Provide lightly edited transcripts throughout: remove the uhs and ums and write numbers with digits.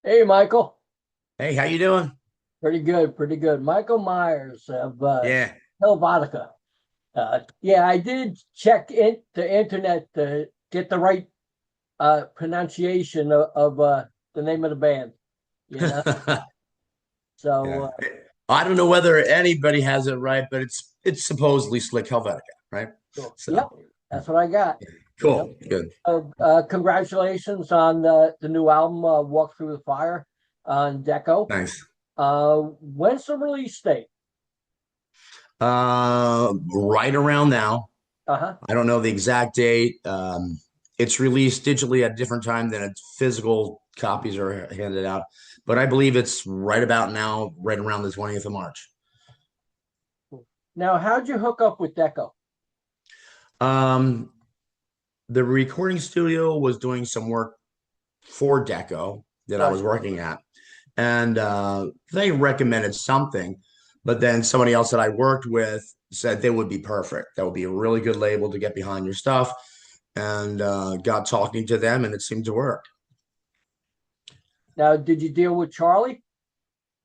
Hey, Michael. Hey, how you doing? Pretty good, pretty good. Michael Myers of Yeah. Helvetica. Yeah, I did check the internet to get the right pronunciation of the name of the band. You know, so Yeah. I don't know whether anybody has it right, but it's supposedly Slick Helvetica, right? cool. Yep, So, that's what I got. You know, cool. Good. congratulations on the new album, Walk Through the Fire on Deko. Nice. When's the release date? Right around now. Uh-huh. I don't know the exact date. It's released digitally at a different time than its physical copies are handed out, but I believe it's right about now, right around the 20th of March. Now, how'd you hook up with Deko? Um, the recording studio was doing some work for Deco that I Right. was working at. And they recommended something, but then somebody else that I worked with said they would be perfect. That would be a really good label to get behind your stuff. And got talking to them, and it seemed to work. Now, did you deal with Charlie?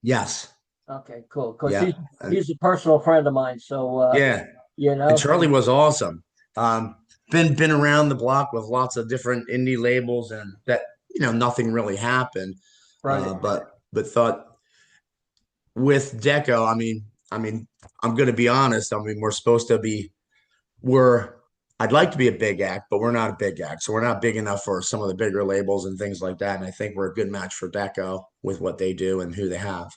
Yes. Okay, cool. Because Yeah. he's a personal friend of mine. So Yeah. you And know, Charlie was awesome. Been around the block with lots of different indie labels, and that nothing really happened. right. But thought with Deco, I mean, I'm going to be honest. I mean, we're supposed to be we're I'd like to be a big act, but we're not a big act. So we're not big enough for some of the bigger labels and things like that. And I think we're a good match for Deco with what they do and who they have.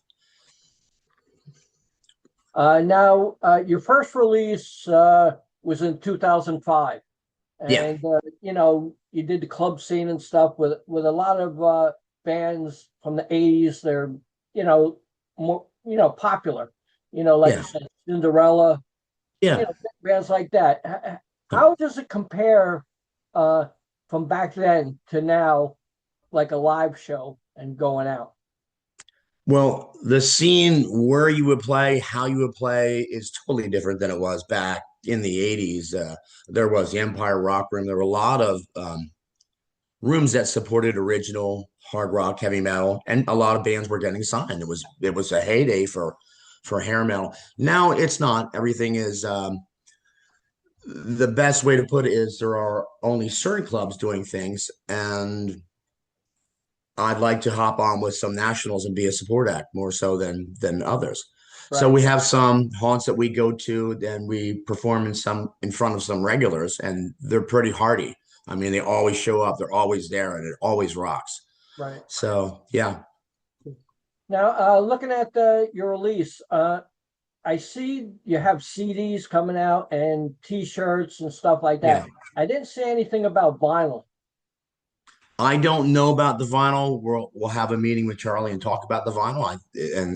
Now, your first release was in 2005, Yeah. and you did the club scene and stuff with a lot of bands from the 80s. They're you know more popular. Like you Yeah. said, Cinderella. Yeah. Bands like that. How does it compare uh, from back then to now, like a live show and going out? Well, the scene where you would play, how you would play is totally different than it was back in the 80s. There was the Empire Rock Room. There were a lot of rooms that supported original hard rock, heavy metal, and a lot of bands were getting signed. It was a heyday for hair metal. Now it's not. Everything is the best way to put it is there are only certain clubs doing things, and I'd like to hop on with some nationals and be a support act more so than others. So Right. we have some haunts that we go to, then we perform in front of some regulars, and they're pretty hardy. I mean, they always show up, they're always there, and it always rocks. Right. So yeah, Now, looking at your release, I see you have CDs coming out and T-shirts and stuff like yeah. that. I didn't see anything about vinyl. I don't know about the vinyl. We'll have a meeting with Charlie and talk about the vinyl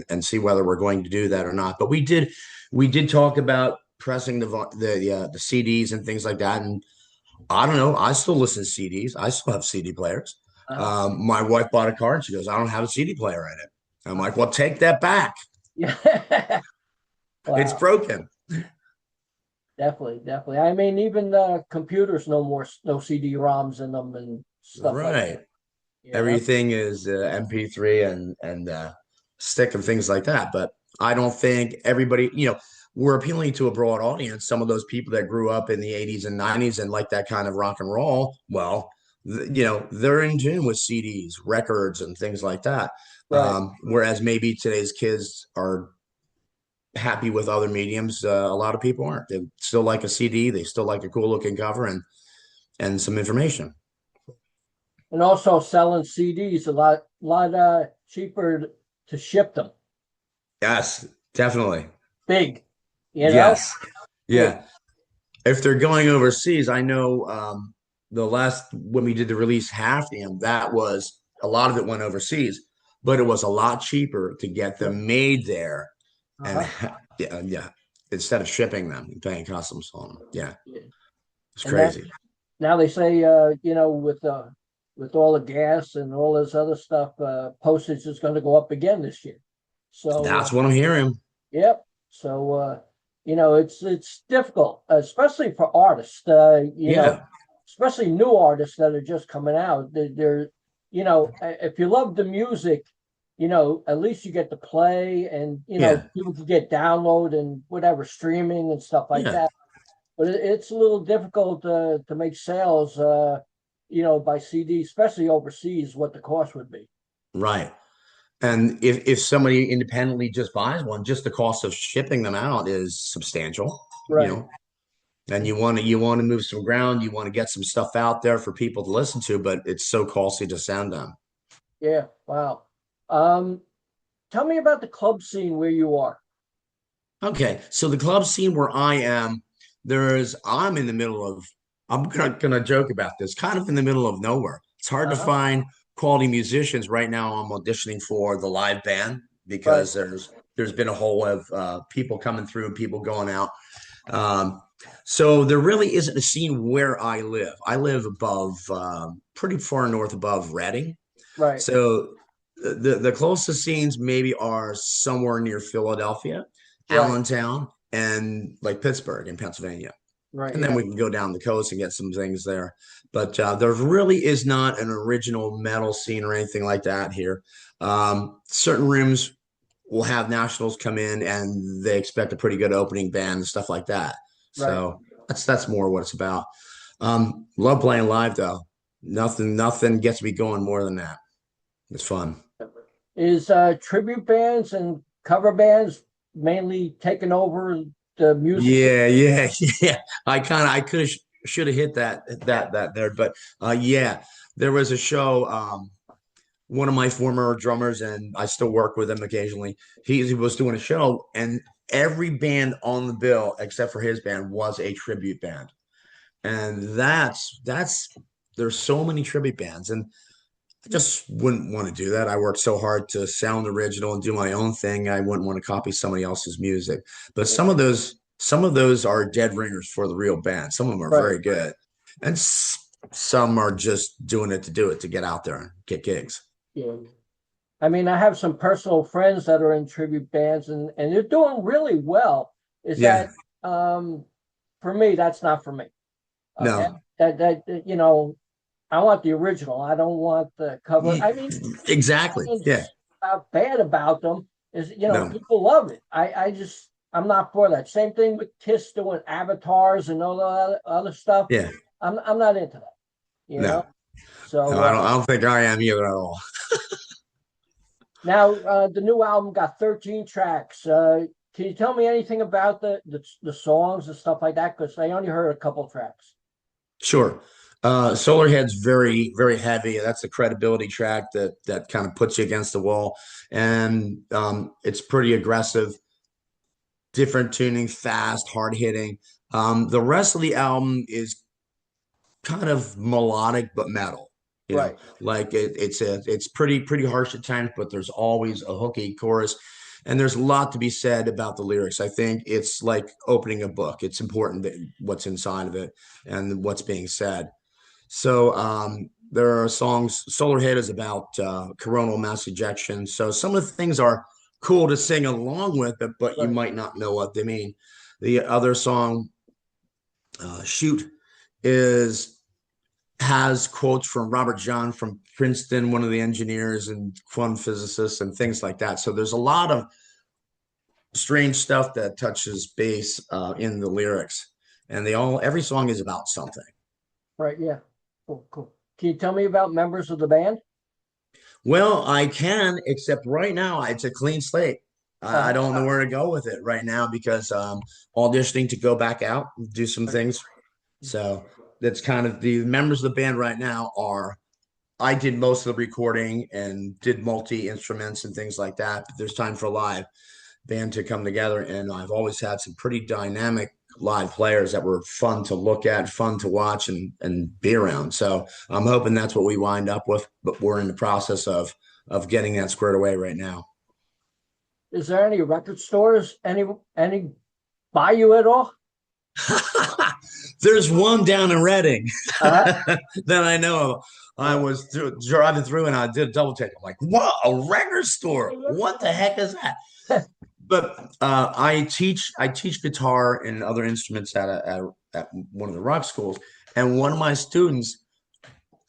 and see whether we're going to do that or not. But we did talk about pressing the CDs and things like that. And I don't know. I still listen to CDs. I still have CD players. Uh, My wife bought a car and she goes, "I don't have a CD player in it." I'm uh, like, "Well, take that back. yeah. It's Wow. broken." Definitely, definitely. I mean, even the computers no CD-ROMs in them and stuff like Right. that. You know. Everything is MP3 and stick and things like that. But I don't think everybody, we're appealing to a broad audience. Some of those people that grew up in the 80s and 90s and like that kind of rock and roll, well, they're in tune with CDs, records, and things like that. Right. Whereas maybe today's kids are happy with other mediums. A lot of people aren't. They still like a CD. They still like a cool looking cover and some information. And also selling CDs a lot cheaper to ship them. Yes, definitely. Big, you know, Yes. big. Yeah. If they're going overseas, I know the last when we did the release half them, that was a lot of it went overseas, but it was a lot cheaper to get them made there and Uh-huh. yeah, yeah, instead of shipping them and paying customs on them. Yeah, Yeah. it's And that crazy. now they say, with all the gas and all this other stuff, postage is going to go up again this year. So, That's what I'm hearing. yep. So, it's difficult, especially for artists. Yeah. Especially new artists that are just coming out. They're if you love the music, at least you get to play and, Yeah, people can get download and whatever streaming and stuff like yeah, that. But it's a little difficult to make sales, by CD, especially overseas, what the cost would be. right. And if somebody independently just buys one, just the cost of shipping them out is substantial, you Right. know. And you want to move some ground, you want to get some stuff out there for people to listen to, but it's so costly to sound them. Yeah. Wow. Um, Tell me about the club scene where you are. Okay, so the club scene where I am, I'm in the middle of, I'm gonna joke about this, kind of in the middle of nowhere. It's hard to Uh-huh. find quality musicians right now. I'm auditioning for the live band Right. because there's been a whole of people coming through, people going out. Um, so there really isn't a scene where I live. I live above, pretty far north above Reading. Right. So the closest scenes maybe are somewhere near Philadelphia, Right. Allentown, and like Pittsburgh in Pennsylvania. Right. And then Yeah. we can go down the coast and get some things there. But there really is not an original metal scene or anything like that here. Certain rooms will have nationals come in and they expect a pretty good opening band and stuff like that. Right. So that's more what it's about. Love playing live though. Nothing gets me going more than that. It's fun. Is tribute bands and cover bands mainly taking over the music scene? Yeah, yeah, yeah. I could have should have hit that there, but yeah, there was a show. One of my former drummers, and I still work with him occasionally. He was doing a show, and every band on the bill except for his band was a tribute band, and that's there's so many tribute bands, and I just wouldn't want to do that. I worked so hard to sound original and do my own thing. I wouldn't want to copy somebody else's music. But some of those are dead ringers for the real band. Some of them are Right. very good, and some are just doing it to do it to get out there and get gigs. Yeah. I mean, I have some personal friends that are in tribute bands and they're doing really well. Is Yeah, that um for me, that's not for me. Okay. no, I want the original. I don't want the cover. I mean, exactly. Yeah, it's not bad about them is, no, people love it. I'm not for that. Same thing with Kiss doing avatars and all the other stuff. yeah, I'm not into that, you know. no, no. So I don't think I am either at all. now the new album got 13 tracks. Can you tell me anything about the songs and stuff like that? Because I only heard a couple tracks. Sure. Solarhead's very, very heavy. That's a credibility track that kind of puts you against the wall. And it's pretty aggressive, different tuning, fast, hard hitting. The rest of the album is kind of melodic but metal. Right, Like it's pretty harsh at times, but there's always a hooky chorus. And there's a lot to be said about the lyrics. I think it's like opening a book. It's important that what's inside of it and what's being said. So there are songs. Solarhead is about coronal mass ejection. So some of the things are cool to sing along with, but you right, might not know what they mean. The other song, "Shoot," is has quotes from Robert John from Princeton, one of the engineers and quantum physicists, and things like that. So there's a lot of strange stuff that touches base in the lyrics, and every song is about something. right. Yeah. Cool, cool. Can you tell me about members of the band? Well, I can, except right now it's a clean slate. I Uh-huh. don't know where to go with it right now because auditioning to go back out, do some Right. things. So that's kind of the members of the band right now are I did most of the recording and did multi instruments and things like that. But there's time for a live band to come together, and I've always had some pretty dynamic live players that were fun to look at, fun to watch, and be around. So I'm hoping that's what we wind up with, but we're in the process of getting that squared away right now. Is there any record stores? Any buy you at all? There's one down in Reading Uh-huh. that I know of. I Yeah. was driving through and I did a double take. I'm like, what? A record store? What the heck is that? But I teach guitar and other instruments at one of the rock schools, and one of my students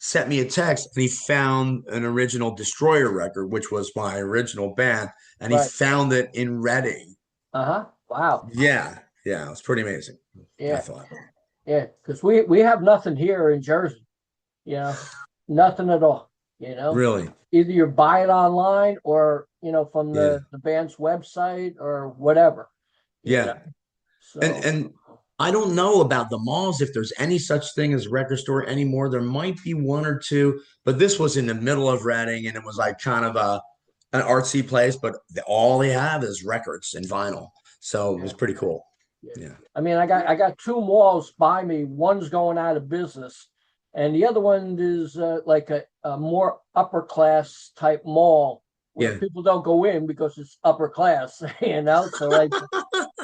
sent me a text and he found an original Destroyer record, which was my original band, and he Right. found it in Reading. Uh-huh. Wow. Yeah, yeah, it was pretty amazing, I Yeah. thought. Yeah. Because we have nothing here in Jersey, you know, nothing at all, you know. Really? Either you buy it online or, from Yeah, the band's website or whatever, you know. yeah. And So and I don't know about the malls if there's any such thing as a record store anymore. There might be one or two, but this was in the middle of Reading, and it was like kind of an artsy place, but all they have is records and vinyl. So it was yeah, pretty cool. yeah. Yeah. I mean, I got two malls by me. One's going out of business, and the other one is like a more upper class type mall where Yeah. people don't go in because it's upper class, So like,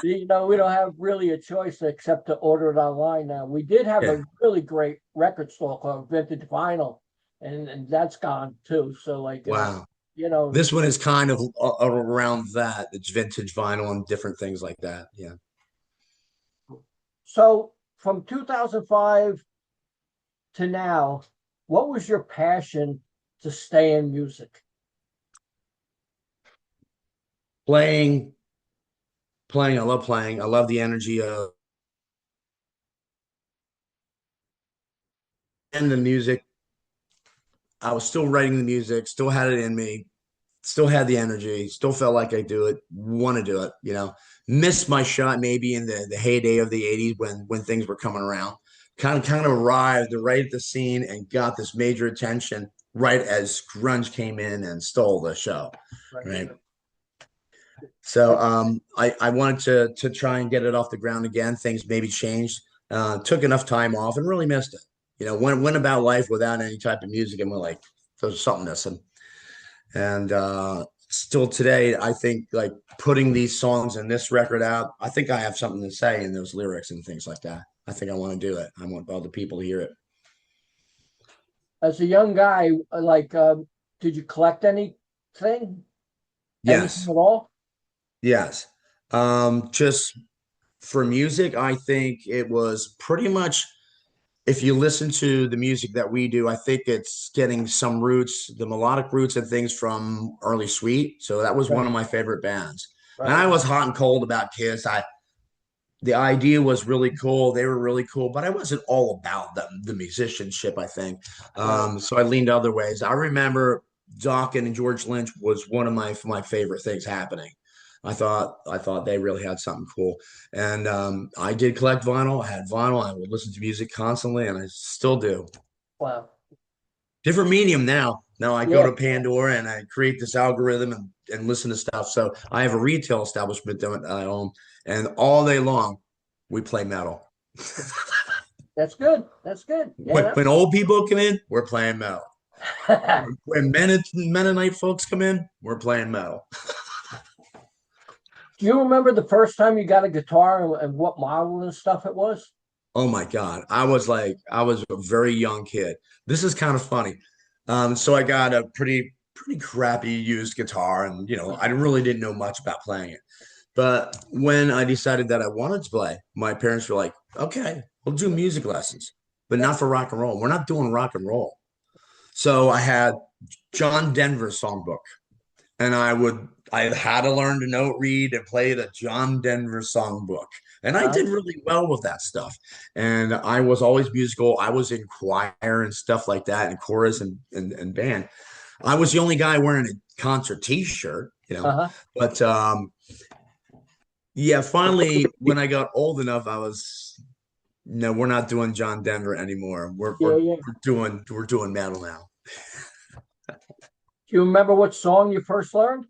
we don't have really a choice except to order it online now. We did have Yeah. a really great record store called Vintage Vinyl, and that's gone too. So like, Wow. you know, This one is kind of around that. It's vintage vinyl and different things like that. Yeah. so from 2005 to now, what was your passion to stay in music? Playing, playing. I love playing. I love the energy of and the music. I was still writing the music, still had it in me, still had the energy, still felt like I do it, want to do it, Missed my shot maybe in the heyday of the 80s when things were coming around. Kind of arrived right at the scene and got this major attention right as grunge came in and stole the show. Right. Right. So I wanted to try and get it off the ground again. Things maybe changed. Took enough time off and really missed it. Went about life without any type of music and we're like, there's something missing. And still today, I think like putting these songs and this record out, I think I have something to say in those lyrics and things like that. I think I want to do it. I want other people to hear it. As a young guy, like, did you collect anything, anything Yes. at all? Yes. Just for music, I think it was pretty much if you listen to the music that we do, I think it's getting some roots, the melodic roots and things from Early Sweet. So that was one Right. of my favorite bands. And Right. I was hot and cold about Kiss. The idea was really cool. They were really cool, but I wasn't all about them, the musicianship, I think. Right. So I leaned other ways. I remember Dokken and George Lynch was one of my favorite things happening. I thought they really had something cool. And I did collect vinyl. I had vinyl. I would listen to music constantly, and I still do. Wow. Different medium now. Now I go Yeah. to Pandora and I create this algorithm and listen to stuff. So I have a retail establishment that I own, and all day long we play metal. That's good. That's good. When old people come in, we're playing metal. When Mennonite folks come in, we're playing metal. Do you remember the first time you got a guitar and what model and stuff it was? Oh my God. I was a very young kid. This is kind of funny. So I got a pretty crappy used guitar, and I really didn't know much about playing it. But when I decided that I wanted to play, my parents were like, okay, we'll do music lessons, but Yeah. not for rock and roll. We're not doing rock and roll. So I had John Denver's songbook, and I had to learn to note read and play the John Denver songbook. And I Uh, did really well with that stuff. And I was always musical. I was in choir and stuff like that, and chorus and band. I was the only guy wearing a concert t-shirt. uh-huh. But yeah, finally, when I got old enough, I was no, we're not doing John Denver anymore. We're Yeah, we're yeah. we're doing metal now. Do you remember what song you first learned?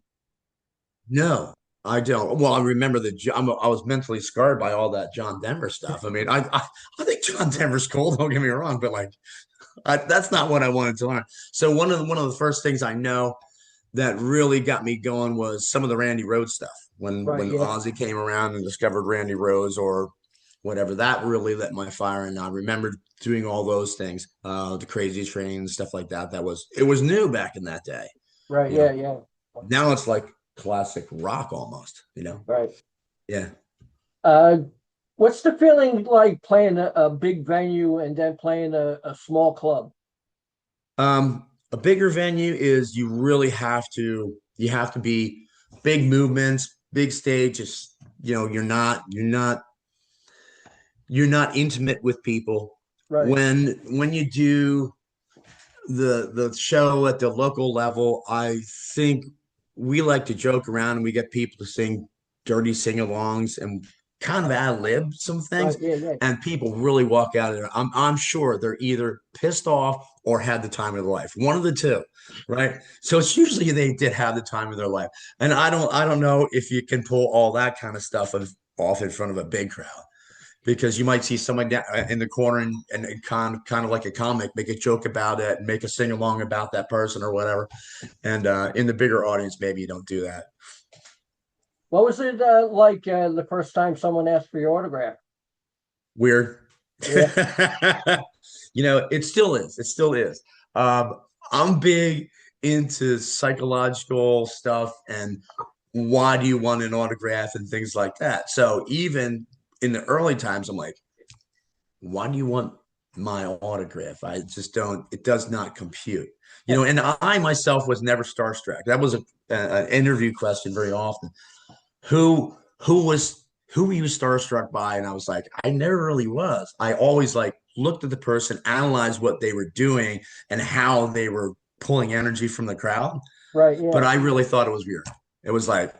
No, I don't. Well, I remember I was mentally scarred by all that John Denver stuff. I mean, I think John Denver's cool. Don't get me wrong, but like, that's not what I wanted to learn. So one of the first things I know that really got me going was some of the Randy Rhoads stuff. Right, When yeah. Ozzy came around and discovered Randy Rhoads or whatever, that really lit my fire. And I remember doing all those things, the Crazy Train, stuff like that. It was new back in that day. Right, You yeah, know, yeah. now it's like classic rock almost. Right. Yeah. Uh, what's the feeling like playing a big venue and then playing a small club? A bigger venue is you have to be big movements, big stages. You know, you're not intimate with people. Right. When you do the show at the local level, I think we like to joke around and we get people to sing dirty sing-alongs and kind of ad lib some Right. things, Yeah. Yeah. and people really walk out of there. I'm sure they're either pissed off or had the time of their life, one of the two, right? So it's usually they did have the time of their life, and I don't know if you can pull all that kind of stuff off in front of a big crowd because you might see someone down in the corner and kind of like a comic, make a joke about it and make a sing along about that person or whatever. And in the bigger audience, maybe you don't do that. What was it like the first time someone asked for your autograph? Weird. Yeah. You know, it still is. It still is. I'm big into psychological stuff and why do you want an autograph and things like that. So even in the early times, I'm like, why do you want my autograph? I just don't, it does not compute. You know, and I myself was never starstruck. That was an interview question very often. Who was who were you starstruck by? And I was like, I never really was. I always like looked at the person, analyzed what they were doing and how they were pulling energy from the crowd. Right. But Yeah. I really thought it was weird. It was like,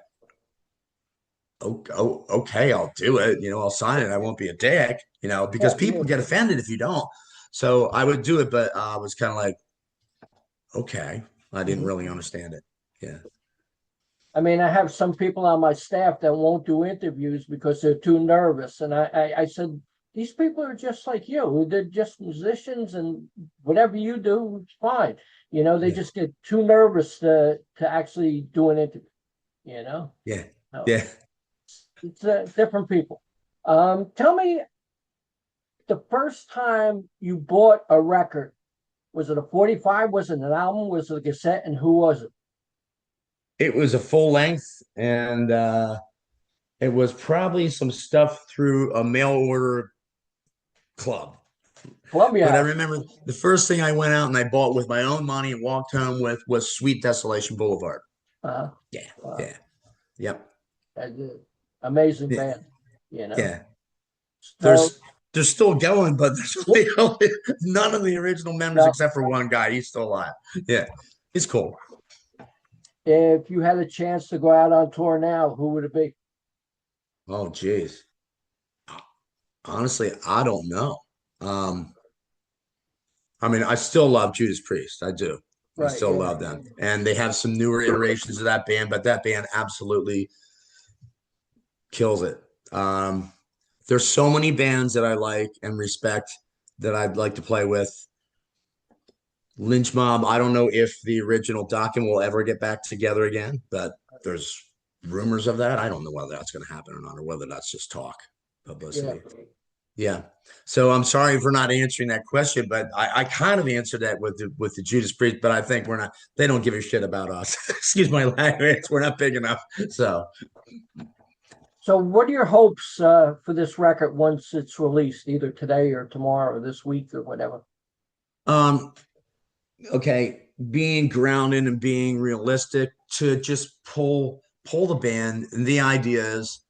oh, okay, I'll do it. You know, I'll sign it. I won't be a dick, you know, because Yeah. Yeah. people get offended if you don't. So I would do it, but I was kind of like, okay, I didn't Mhm. really understand it. Yeah. I mean, I have some people on my staff that won't do interviews because they're too nervous. And I said, these people are just like you. They're just musicians and whatever you do, it's fine. You know, they Yeah. just get too nervous to actually do an interview, you know? Yeah. So Yeah. it's different people. Tell me the first time you bought a record, was it a 45? Was it an album? Was it a cassette? And who was it? It was a full length and it was probably some stuff through a mail order club. Columbia But I House. remember the first thing I went out and I bought with my own money and walked home with was Sweet Desolation Boulevard. Uh, Yeah. uh, Yeah. Yep. amazing Yeah. band, you know. Yeah. So They're still going, but there's yeah, only none of the original members now, except for one guy. He's still alive. Yeah. It's cool. if you had a chance to go out on tour now, who would it be? Oh, geez. Honestly, I don't know. Um, I mean, I still love Judas Priest. I do. I Right, still yeah, love them. And they have some newer iterations of that band, but that band absolutely kills it. There's so many bands that I like and respect that I'd like to play with. Lynch Mob, I don't know if the original Dokken will ever get back together again, but there's rumors of that. I don't know whether that's going to happen or not, or whether that's just talk, yeah. publicity. Yeah. So I'm sorry for not answering that question, but I kind of answered that with the Judas Priest, but I think we're not, they don't give a shit about us. Excuse my language. We're not big enough. So So what are your hopes for this record once it's released, either today or tomorrow or this week or whatever? um okay, being grounded and being realistic to just pull the band and the ideas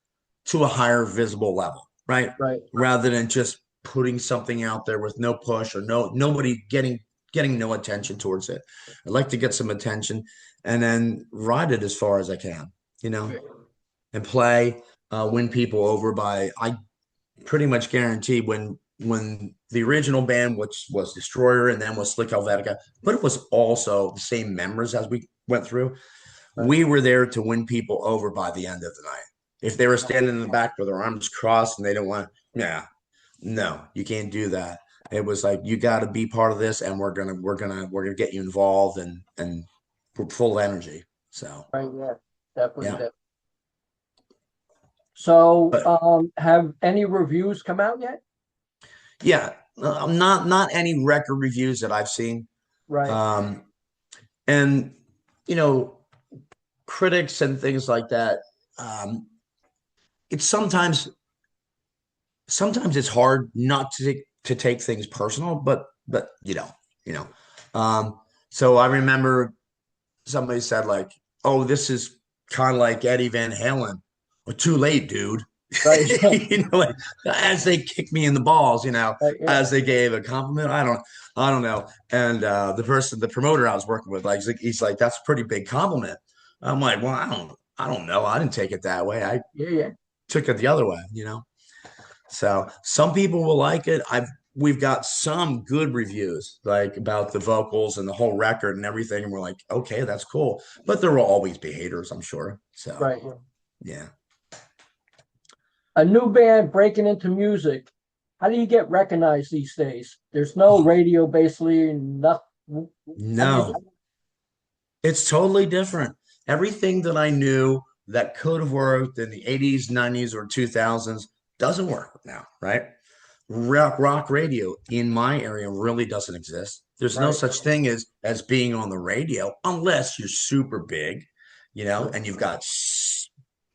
to a higher visible level, right? Right, Rather than just putting something out there with no push or nobody getting no attention towards it. I'd like to get some attention and then ride it as far as I can, you know, and play, win people over by I pretty much guarantee when the original band, which was Destroyer and then was Slik Helvetika, but it was also the same members as we went through. right, We were there to win people over by the end of the night. If they were standing in the back with their arms crossed and they didn't want, yeah, no, you can't do that. It was like you got to be part of this, and we're gonna get you involved and we're full of energy. So right, yeah, definitely. yeah, Definitely. So, but have any reviews come out yet? yeah, not any record reviews that I've seen. Right, Um, and you know, critics and things like that. Um, it's sometimes it's hard not to take things personal, but you know, So I remember somebody said like, "Oh, this is kind of like Eddie Van Halen." Well, too late, dude. Right. Like as they kicked me in the balls, Yeah. as they gave a compliment. I don't know. And the promoter I was working with, like, he's like, "That's a pretty big compliment." I'm like, "Well, I don't know. I didn't take it that way. I Yeah. Yeah. took it the other way." So some people will like it. We've got some good reviews like about the vocals and the whole record and everything, and we're like, okay, that's cool. But there will always be haters, I'm sure. So Right. yeah. A new band breaking into music. How do you get recognized these days? There's no radio, basically, nothing. How do you do No, it's totally different. Everything that I knew that could have worked in the 80s, 90s, or 2000s doesn't work now, right? Rock radio in my area really doesn't exist. There's no right? such thing as being on the radio unless you're super big, and you've got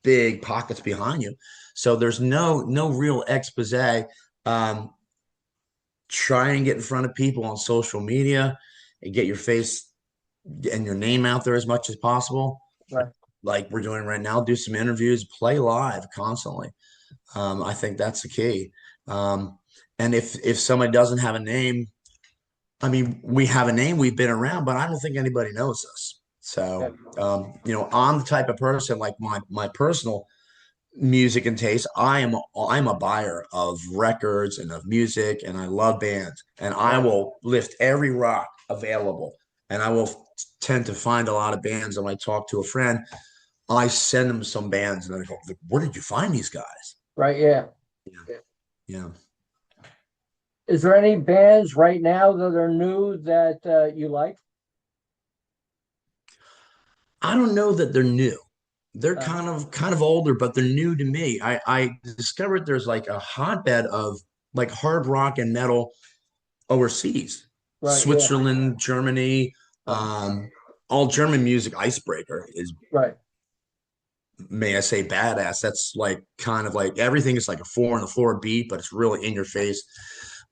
big pockets behind you. So there's no real expose. Um, Try and get in front of people on social media and get your face and your name out there as much as possible. Right. Like we're doing right now, do some interviews, play live constantly. I think that's the key. And if somebody doesn't have a name, I mean, we have a name, we've been around, but I don't think anybody knows us. Yeah. So, I'm the type of person like my personal music and taste. I'm a buyer of records and of music, and I love bands, and I Right. will lift every rock available, and I will tend to find a lot of bands. And when I talk to a friend, I send them some bands, and I go, "Where did you find these guys?" Right. Yeah. Yeah, yeah. Is there any bands right now that are new that you like? I don't know that they're new. They're Uh, kind of older, but they're new to me. I discovered there's like a hotbed of like hard rock and metal overseas. right. Yeah. Switzerland, Germany, Right. all German music. Icebreaker is, Right. may I say, badass. That's like kind of like everything is like a four on the floor beat, but it's really in your face.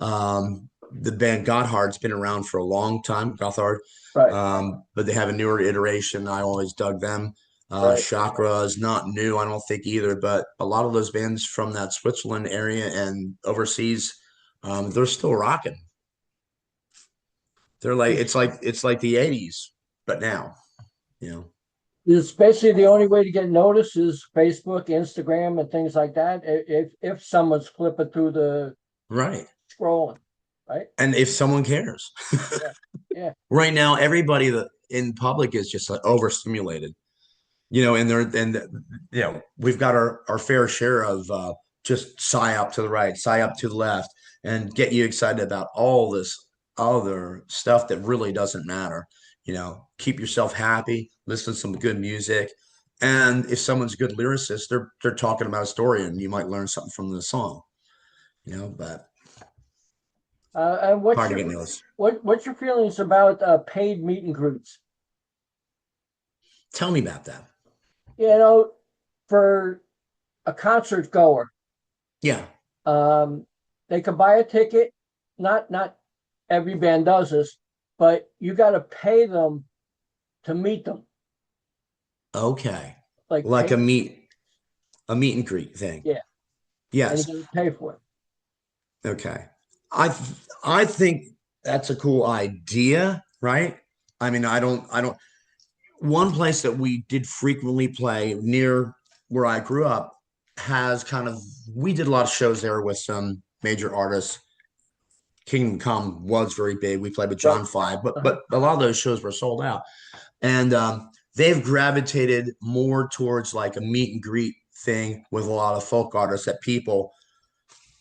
The band Gotthard's been around for a long time, Gotthard, Right. but they have a newer iteration. I always dug them. Right. Chakra is not new, I don't think either, but a lot of those bands from that Switzerland area and overseas, they're still rocking. They're like Is, it's like the 80s, but now, you know. is basically the only way to get noticed is Facebook, Instagram, and things like that. If someone's flipping through the Right. scrolling, right? And if someone cares. Yeah. Yeah. Right now, everybody that in public is just like overstimulated, we've got our fair share of just sigh up to the right, sigh up to the left, and get you excited about all this other stuff that really doesn't matter. Keep yourself happy, listen to some good music. And if someone's a good lyricist, they're talking about a story and you might learn something from the song, but And what's hard to your get noticed. what's your feelings about paid meet and greets? Tell me about that. You know, for a concert goer, Yeah. um, they could buy a ticket. Not every band does this, but you got to pay them to meet them. Okay. Like Like pay, a meet and greet thing. yeah, and you Yes. got to pay for it. Okay. I think that's a cool idea, right? I mean, I don't one place that we did frequently play near where I grew up has kind of we did a lot of shows there with some major artists. Kingdom Come was very big. We played with Right. John Five, but Uh-huh. but a lot of those shows were sold out. And they've gravitated more towards like a meet and greet thing with a lot of folk artists that people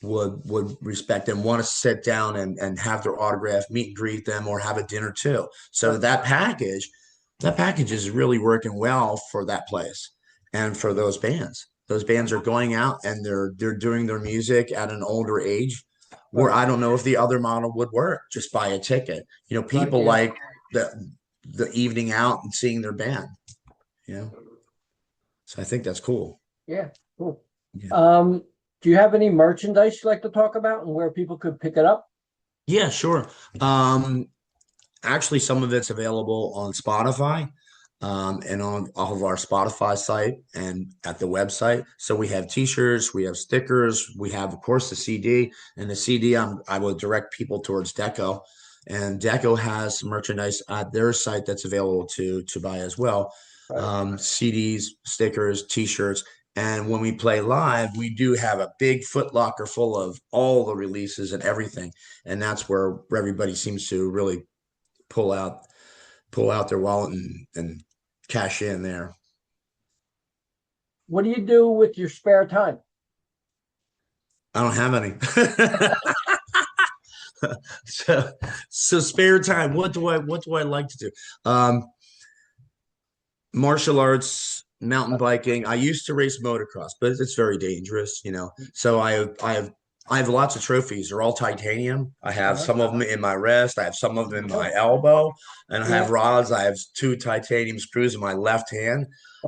would respect and want to sit down and have their autograph, meet and greet them, or have a dinner too. So Right. that package is really working well for that place and for those bands. Those bands are going out and they're doing their music at an older age, where Right. I don't know if the other model would work. Just buy a ticket. Right. People Yeah. like the evening out and seeing their band. You know, so I think that's cool. Yeah. Cool. Yeah. Um, do you have any merchandise you like to talk about and where people could pick it up? Yeah, sure. Um, Actually, some of it's available on Spotify, and on off of our Spotify site and at the website. So we have T-shirts, we have stickers, we have, of course, the CD. And the CD, I will direct people towards Deko, and Deko has some merchandise at their site that's available to buy as well. Right. CDs, stickers, T-shirts. And when we play live, we do have a big foot locker full of all the releases and everything. And that's where everybody seems to really pull out their wallet and cash in there. What do you do with your spare time? I don't have any. so spare time. What do I like to do? Martial arts, mountain biking. I used to race motocross, but it's very dangerous, you know. So I have lots of trophies. They're all titanium. I have Uh-huh. some of them in my wrist. I have some of them in my Oh, elbow, and I yeah. have rods. I have two titanium screws in my left hand.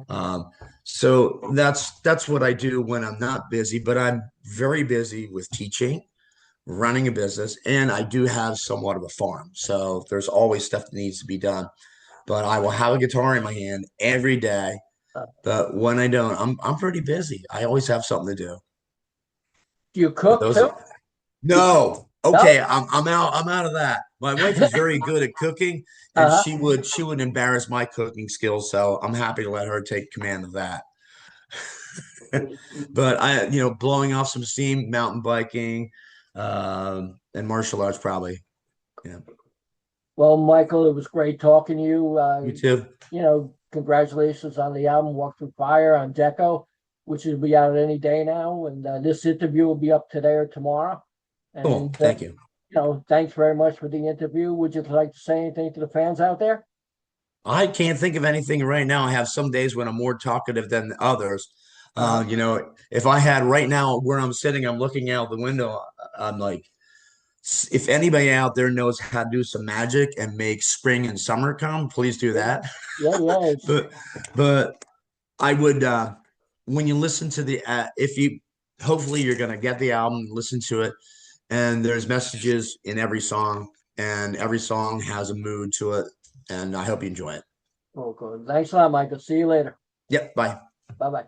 Um, so that's what I do when I'm not busy. But I'm very busy with teaching, running a business, and I do have somewhat of a farm. So there's always stuff that needs to be done. But I will have a guitar in my hand every day. Uh, But when I don't, I'm pretty busy. I always have something to do. do you But cook those too? are no. No. Okay, I'm out of that. My wife is very good at cooking, and Uh-huh. she would embarrass my cooking skills, so I'm happy to let her take command of that. But blowing off some steam, mountain biking, and martial arts probably. Yeah. Well, Michael, it was great talking to you. You too. Congratulations on the album Walk Through Fire on Deko, which will be out any day now. And this interview will be up today or tomorrow. Cool. And, Thank you. thanks very much for the interview. Would you like to say anything to the fans out there? I can't think of anything right now. I have some days when I'm more talkative than others. Uh-huh. If I had right now where I'm sitting, I'm looking out the window. I'm like, if anybody out there knows how to do some magic and make spring and summer come, please do Yeah, that. yeah, yeah. But I would, when you listen to if you, hopefully you're going to get the album, listen to it, and there's messages in every song, and every song has a mood to it, and I hope you enjoy it. Oh, good. Thanks a lot, Michael. See you later. Yep, bye. Bye bye.